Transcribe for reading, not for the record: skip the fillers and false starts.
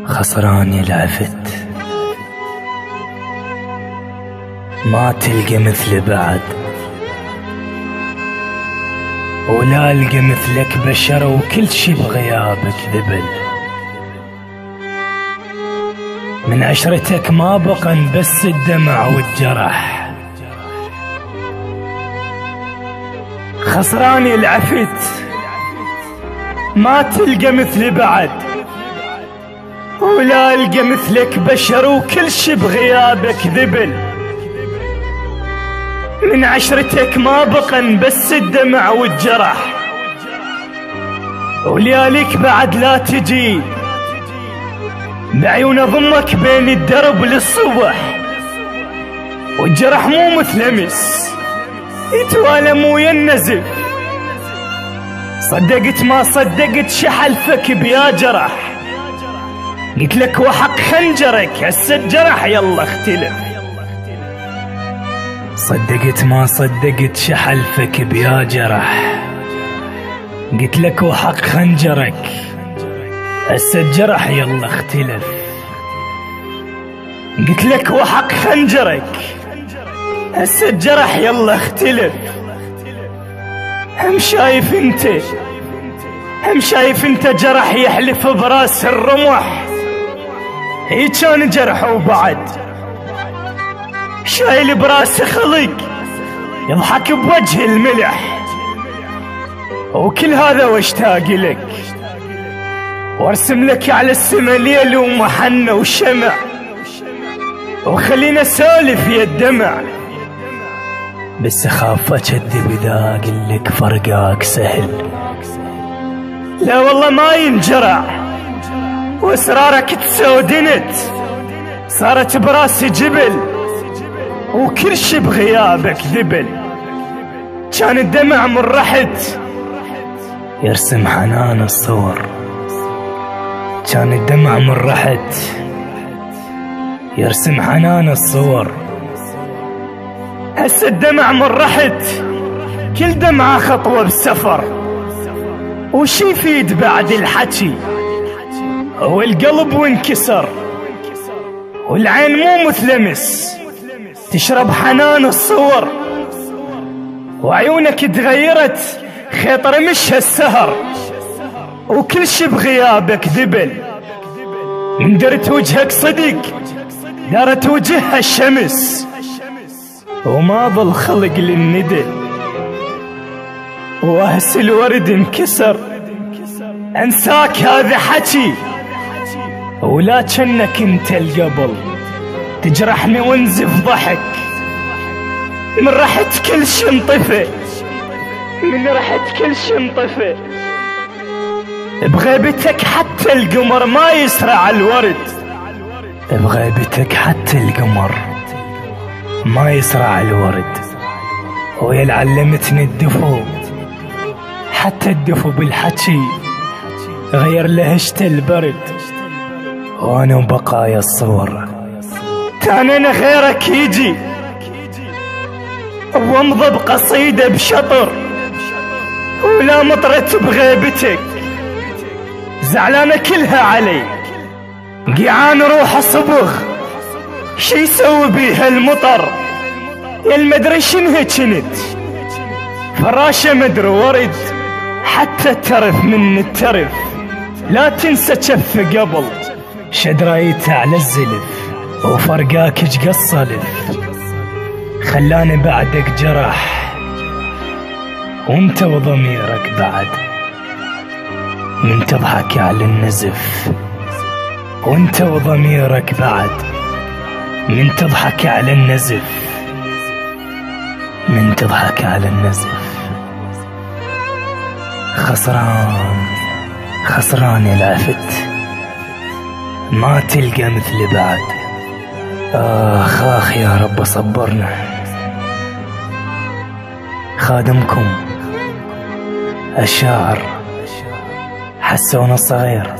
خسران العفت، ما تلقى مثل بعد، ولا ألقى مثلك بشر، وكل شي بغيابك ذبل. من عشرتك ما بقن بس الدمع والجرح. خسران العفت، ما تلقى مثل بعد، ولا ألقى مثلك بشر، وكل شي بغيابك ذبل. من عشرتك ما بقن بس الدمع والجرح، ولياليك بعد لا تجي، بعيون ضمك بين الدرب للصبح، والجرح مو مثلمس يتوالم ويا النزف. صدقت ما صدقت شحلفك بيا جرح، قلت لك وحق خنجرك هسه الجرح يلا اختلف. صدقت ما صدقت شحلفك بيا جرح، قلت لك وحق خنجرك هسه الجرح يلا اختلف. قلت لك وحق خنجرك هسه الجرح يلا اختلف. هم شايف انت جرح يحلف براس الرمح، هي كان جرح وبعد شايل براس خلق يضحك بوجه الملح. وكل هذا واشتاق لك، وارسم لك على السما ليل ومحنة وشمع، وخلينا سالف يا الدمع. بس اخاف اكذب اذا اقلك فرقاك سهل، لا والله ما ينجرع، واسرارك تسودنت صارت براسي جبل، وكل شي بغيابك ذبل. كان الدمع من رحت يرسم حنان الصور، كان الدمع من رحت يرسم حنان الصور. هسه الدمع من رحت كل دمعة خطوة بسفر، وش يفيد بعد الحكي؟ هو القلب وانكسر، والعين مو مثلمس تشرب حنان الصور، وعيونك تغيرت خيط رمشها السهر، وكل شي بغيابك ذبل. من درت وجهك صدق دارت وجهها الشمس، وما ظل خلق للندى، واهس الورد انكسر. انساك هذا حكي، ولا جنك انت القبل تجرحني وانزف ضحك. من رحت كل شي انطفى، من رحت كل شي انطفى. بغيبتك حتى القمر ما يسرع الورد، بغيبتك حتى القمر ما يسرع الورد. ويا اللي علمتني الدفو، حتى الدفو بالحكي غير لهجة البرد، وانا وبقايا الصور. كان انا غيرك يجي وامضى بقصيدة بشطر، ولا مطرت بغيبتك زعلانة كلها علي. قيعان روح صبغ شي يسوي بيها المطر، يا المدري شنها كنت فراشة مدري ورد، حتى الترف من الترف لا تنسى جف قبل. شدرايته على الزلف وفرقاك قصلف، خلاني بعدك جرح وانت وضميرك بعد. من تضحك على النزف وانت وضميرك بعد، من تضحك على النزف، من تضحك على النزف. خسران العفت، ما تلقى مثل بعد. آخ يا رب صبرنا. خادمكم الشاعر حسون الصغير.